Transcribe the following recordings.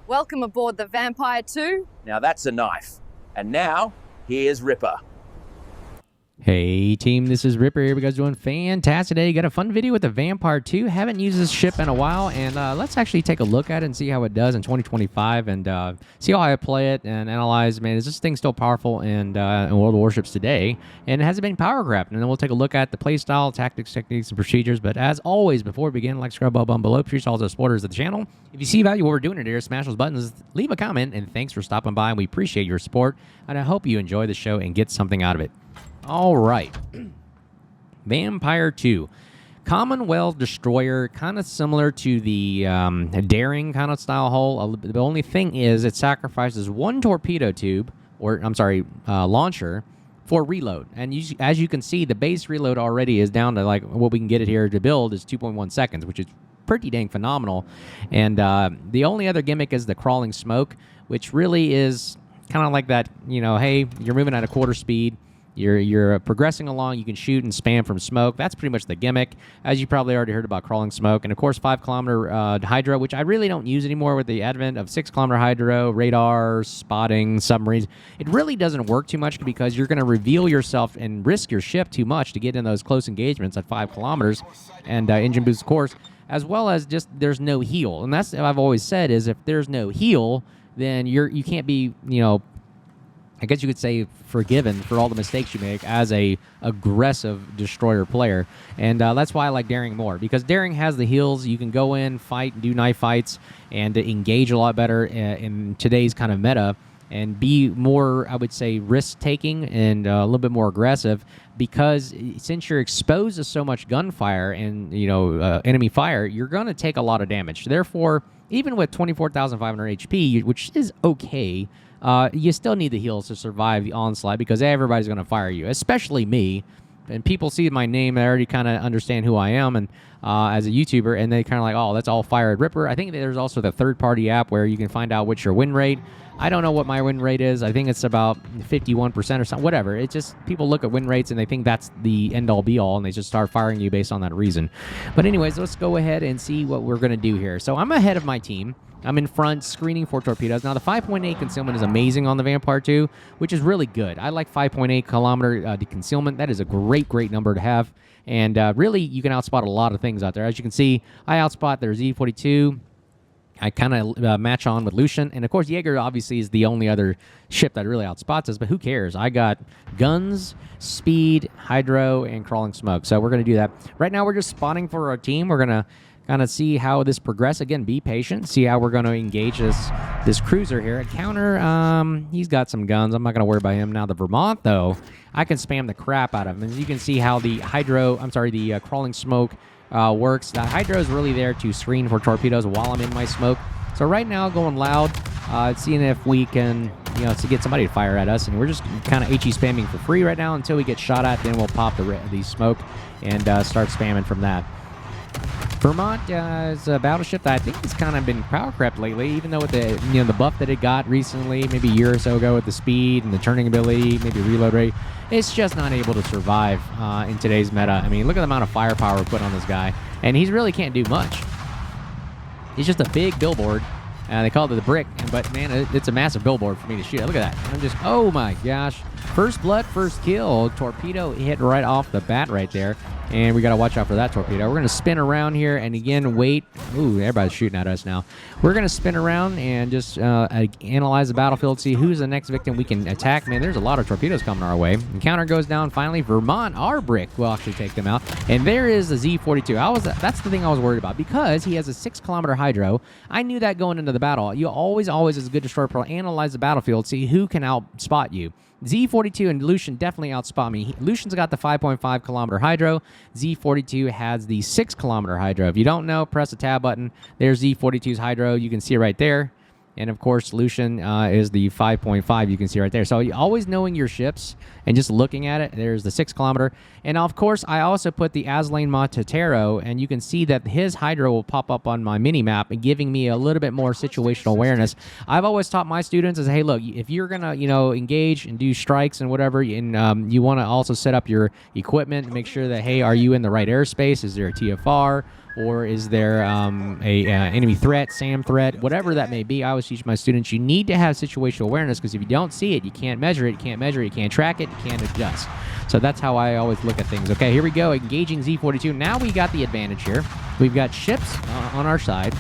Welcome aboard the Vampire 2. Now that's a knife. And now, here's Ripper. Hey team, this is Ripper here. You guys doing fantastic today. Got a fun video with the Vampire 2. Haven't used this ship in a while, and let's actually take a look at it and see how it does in 2025 and see how I play it and analyze. Man, is this thing still powerful in World of Warships today? And has it been power grabbed? And then we'll take a look at the playstyle, tactics, techniques, and procedures. But as always, before we begin, like, subscribe, button below. Appreciate all the supporters of the channel. If you see value what we're doing here, smash those buttons, leave a comment, and thanks for stopping by. And we appreciate your support. And I hope you enjoy the show and get something out of it. All right, Vampire 2, Commonwealth destroyer, kind of similar to the Daring kind of style hull. The only thing is it sacrifices one torpedo tube, or I'm sorry, launcher, for reload. And as you can see, the base reload already is down to like what we can get it here to build is 2.1 seconds, which is pretty dang phenomenal. And the only other gimmick is the crawling smoke, which really is kind of like that, you know, hey, you're moving at a quarter speed. You're progressing along. You can shoot and spam from smoke. That's pretty much the gimmick, as you probably already heard about crawling smoke. And, of course, 5-kilometer hydro, which I really don't use anymore with the advent of 6-kilometer hydro, radar, spotting, submarines. It really doesn't work too much because you're going to reveal yourself and risk your ship too much to get in those close engagements at 5 kilometers and engine boost, of course, as well as just there's no heal. And that's what I've always said is if there's no heal, then you can't be, you know, I guess you could say forgiven for all the mistakes you make as a aggressive destroyer player. And that's why I like Daring more, because Daring has the heals. You can go in, fight, do knife fights, and engage a lot better in today's kind of meta and be more, I would say, risk-taking and a little bit more aggressive, because since you're exposed to so much gunfire and, you know, enemy fire, you're going to take a lot of damage. Therefore, even with 24,500 HP, which is okay, you still need the heals to survive the onslaught because everybody's going to fire you, especially me. And people see my name, they already kind of understand who I am and as a YouTuber, and they kind of like, oh, that's all fired Ripper. I think there's also the third-party app where you can find out what's your win rate. I don't know what my win rate is. I think it's about 51% or something, whatever. It's just people look at win rates and they think that's the end-all be-all, and they just start firing you based on that reason. But anyways, let's go ahead and see what we're going to do here. So I'm ahead of my team. I'm in front screening for torpedoes. Now, the 5.8 concealment is amazing on the Vampire 2, which is really good. I like 5.8 kilometer concealment. That is a great, great number to have. And really, you can outspot a lot of things out there. As you can see, I outspot their Z42. I kind of match on with Lucian. And, of course, Jaeger obviously is the only other ship that really outspots us. But who cares? I got guns, speed, hydro, and crawling smoke. So we're going to do that. Right now, we're just spawning for our team. We're going to kind of see how this progresses. Again, be patient. See how we're going to engage this cruiser here. At counter, he's got some guns. I'm not going to worry about him. Now, the Vermont, though, I can spam the crap out of him. And you can see how the crawling smoke works. The hydro is really there to screen for torpedoes while I'm in my smoke. So right now, going loud, seeing if we can, you know, to get somebody to fire at us. And we're just kind of HE spamming for free right now until we get shot at. Then we'll pop the smoke and start spamming from that. Vermont is a battleship that I think has kind of been power crept lately, even though with the, you know, the buff that it got recently, maybe a year or so ago with the speed and the turning ability, maybe reload rate, it's just not able to survive in today's meta. I mean, look at the amount of firepower we put on this guy, and he really can't do much. He's just a big billboard. They call it the brick, but man, it's a massive billboard for me to shoot. Look at that. I'm just, oh my gosh. First blood, first kill. Torpedo hit right off the bat right there. And we got to watch out for that torpedo. We're going to spin around here and again wait. Ooh, everybody's shooting at us now. We're going to spin around and just analyze the battlefield, see who's the next victim we can attack. Man, there's a lot of torpedoes coming our way. And counter goes down finally. Vermont, our brick, will actually take them out. And there is the Z42. That's the thing I was worried about because he has a 6-kilometer hydro. I knew that going into the battle. You always, as a good destroyer pro, analyze the battlefield, see who can outspot you. Z42 and Lucian definitely outspot me. Lucian's got the 5.5 kilometer hydro. Z42 has the 6 kilometer hydro. If you don't know, press the tab button. There's Z42's hydro. You can see it right there. And, of course, Lucian is the 5.5 you can see right there. So always knowing your ships and just looking at it, there's the 6 kilometer. And, of course, I also put the Azlane Montero, and you can see that his hydro will pop up on my mini-map and giving me a little bit more situational awareness. I've always taught my students is, hey, look, if you're going to, you know, engage and do strikes and whatever, and you want to also set up your equipment and make sure that, hey, are you in the right airspace? Is there a TFR? or is there enemy threat, SAM threat, whatever that may be. I always teach my students you need to have situational awareness, because if you don't see it, you can't measure it, you can't track it, you can't adjust. So that's how I always look at things. Okay, here we go, engaging Z-42. Now we got the advantage here. We've got ships on our side.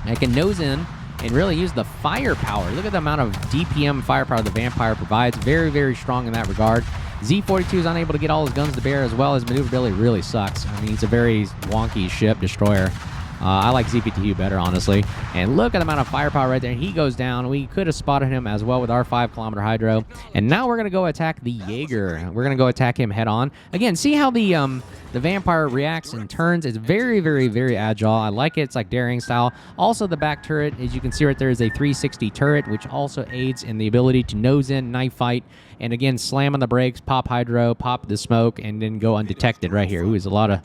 I can nose in and really use the firepower. Look at the amount of DPM firepower the Vampire provides. Very, very strong in that regard. Z-42 is unable to get all his guns to bear, as well as maneuverability really sucks. I mean, it's a very wonky ship, destroyer. I like Z-52 better, honestly. And look at the amount of firepower right there. He goes down. We could have spotted him as well with our 5-kilometer hydro. And now we're going to go attack the Jaeger. We're going to go attack him head on. Again, see how the Vampire reacts and turns. It's very, very, very agile. I like it. It's like daring style. Also, the back turret, as you can see right there, is a 360 turret, which also aids in the ability to nose in, knife fight, and again, slam on the brakes, pop hydro, pop the smoke, and then go undetected right here. Ooh, there's a lot of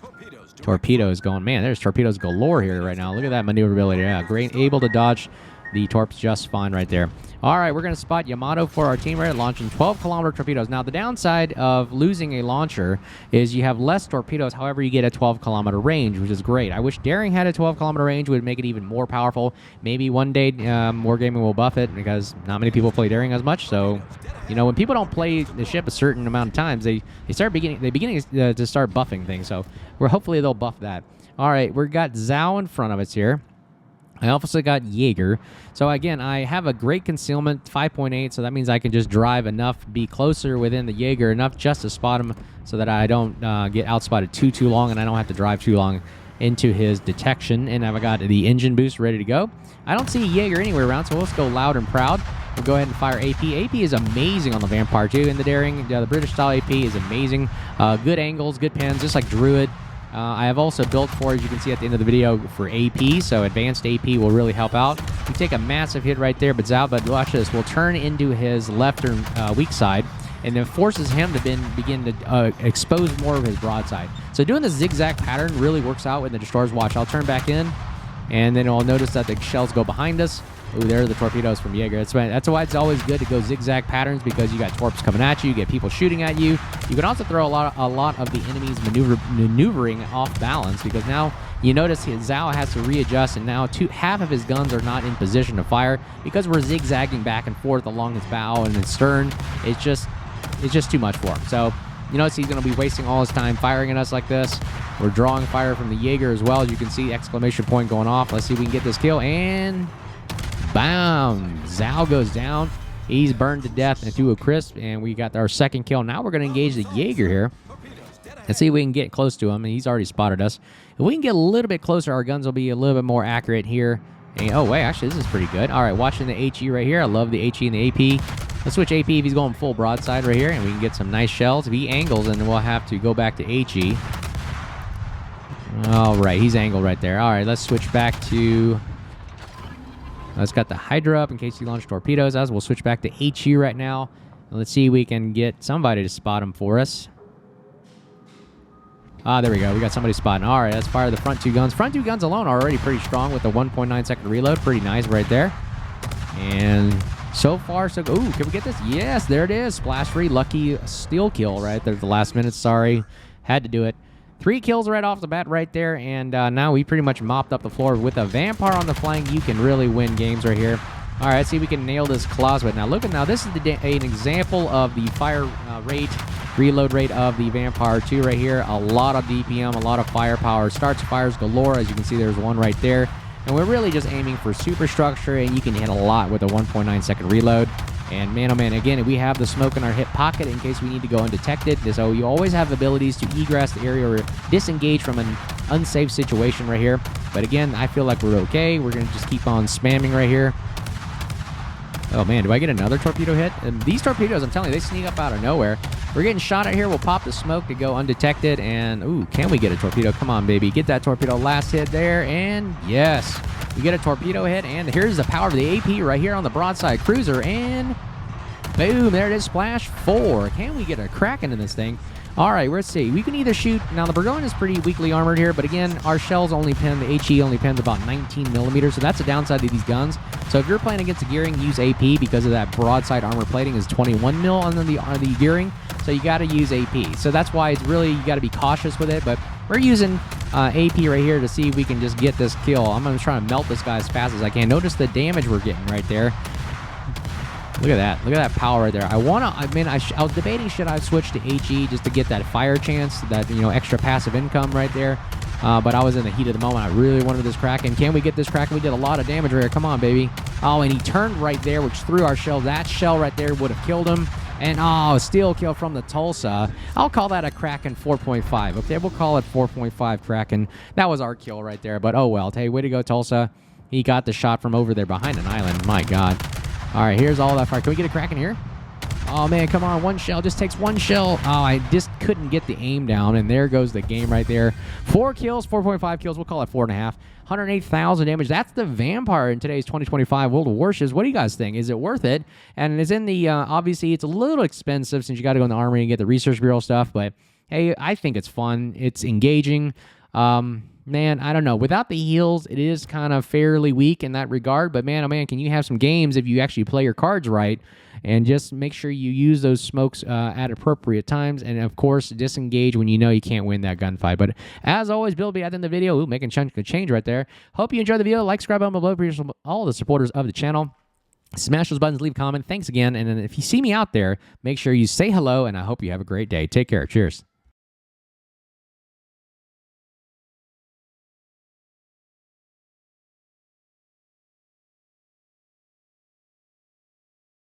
torpedoes going. Man, there's torpedoes galore here right now. Look at that maneuverability. Yeah, great. Able to dodge the torps just fine right there. All right, we're going to spot Yamato for our team right, launching 12-kilometer torpedoes. Now, the downside of losing a launcher is you have less torpedoes. However, you get a 12-kilometer range, which is great. I wish Daring had a 12-kilometer range. Would make it even more powerful. Maybe one day Wargaming will buff it, because not many people play Daring as much. So, you know, when people don't play the ship a certain amount of times, they begin to start buffing things. So, hopefully they'll buff that. All right, we've got Zhao in front of us here. I also got Jaeger. So again, I have a great concealment, 5.8, so that means I can just drive enough, be closer within the Jaeger, enough just to spot him so that I don't get outspotted too long, and I don't have to drive too long into his detection. And I've got the engine boost ready to go. I don't see Jaeger anywhere around, so let's go loud and proud. We'll go ahead and fire AP. AP is amazing on the Vampire too. In the Daring, the British-style AP is amazing. Good angles, good pins, just like Druid. I have also built for, as you can see at the end of the video, for AP, so advanced AP will really help out. We take a massive hit right there, but Zhao, watch this, will turn into his left or weak side, and then forces him to begin to expose more of his broadside. So doing the zigzag pattern really works out when the destroyers watch. I'll turn back in, and then I'll notice that the shells go behind us. Ooh, there are the torpedoes from Jaeger. That's why it's always good to go zigzag patterns, because you got torps coming at you, you get people shooting at you. You can also throw a lot of the enemy's maneuvering off balance, because now you notice Zhao has to readjust, and now half of his guns are not in position to fire because we're zigzagging back and forth along his bow and his stern. It's just too much for him. So you notice he's going to be wasting all his time firing at us like this. We're drawing fire from the Jaeger as well. As you can see, exclamation point going off. Let's see if we can get this kill, and bam! Zhao goes down. He's burned to death into a crisp, and we got our second kill. Now we're going to engage the Jaeger here. Let's see if we can get close to him. He's already spotted us. If we can get a little bit closer, our guns will be a little bit more accurate here. And, oh, wait, actually, this is pretty good. All right, watching the HE right here. I love the HE and the AP. Let's switch AP if he's going full broadside right here, and we can get some nice shells. If he angles, then we'll have to go back to HE. All right, he's angled right there. All right, let's switch back to... Let's got the Hydra up in case he launched torpedoes. As we'll switch back to HE right now. And let's see if we can get somebody to spot him for us. Ah, there we go. We got somebody spotting. All right, let's fire the front two guns. Front two guns alone are already pretty strong with the 1.9 second reload. Pretty nice right there. And so far, so... Ooh, can we get this? Yes, there it is. Splash free. Lucky steal kill right there at the last minute. Sorry. Had to do it. 3 kills right off the bat right there, and now we pretty much mopped up the floor. With a Vampire on the flank, you can really win games right here. All right, let's see if we can nail this Closet. Now, look at now. This is an example of the fire reload rate of the Vampire 2 right here. A lot of DPM, a lot of firepower. Starts fires galore. As you can see, there's one right there. And we're really just aiming for superstructure, and you can hit a lot with a 1.9 second reload. And man, oh man, again, we have the smoke in our hip pocket in case we need to go undetected. So you always have abilities to egress the area or disengage from an unsafe situation right here. But again, I feel like we're okay. We're going to just keep on spamming right here. Oh man, do I get another torpedo hit? And these torpedoes, I'm telling you, they sneak up out of nowhere. We're getting shot at here. We'll pop the smoke to go undetected. And, ooh, can we get a torpedo? Come on, baby. Get that torpedo. Last hit there. And, yes. We get a torpedo hit. And here's the power of the AP right here on the broadside cruiser. And, boom, there it is. Splash 4. Can we get a crack into this thing? All right, let's see. We can either shoot... Now, the Burgoyne is pretty weakly armored here. But, again, our shells only pen... The HE only pens about 19 millimeters. So, that's a downside to these guns. So, if you're playing against the gearing, use AP because of that broadside armor plating is 21 mil on the gearing. So you got to use AP. So that's why it's really, you got to be cautious with it. But we're using AP right here to see if we can just get this kill. I'm going to try to melt this guy as fast as I can. Notice the damage we're getting right there. Look at that. Look at that power right there. I was debating should I switch to HE just to get that fire chance, that, you know, extra passive income right there. But I was in the heat of the moment. I really wanted this Kraken. Can we get this Kraken? We did a lot of damage right here. Come on, baby. Oh, and he turned right there, which threw our shell. That shell right there would have killed him. And, oh, steal kill from the Tulsa. I'll call that a Kraken 4.5. Okay, we'll call it 4.5 Kraken. That was our kill right there. But, oh, well. Hey, way to go, Tulsa. He got the shot from over there behind an island. My God. All right, here's all that fire. Can we get a Kraken here? Oh, man, come on. One shell. Just takes one shell. Oh, I just couldn't get the aim down, and there goes the game right there. 4 kills, 4.5 kills. We'll call it 4.5. 108,000 damage. That's the Vampire in today's 2025 World of Warships. What do you guys think? Is it worth it? And it's in the, obviously, it's a little expensive since you got to go in the Army and get the Research Bureau stuff, but, hey, I think it's fun. It's engaging. Man, I don't know. Without the heals, it is kind of fairly weak in that regard. But, man, oh, man, can you have some games if you actually play your cards right and just make sure you use those smokes at appropriate times. And, of course, disengage when you know you can't win that gunfight. But, as always, Bill will be at the end of the video. Ooh, making chunk of change right there. Hope you enjoyed the video. Like, subscribe button below for all the supporters of the channel. Smash those buttons, leave a comment. Thanks again. And then if you see me out there, make sure you say hello, and I hope you have a great day. Take care. Cheers.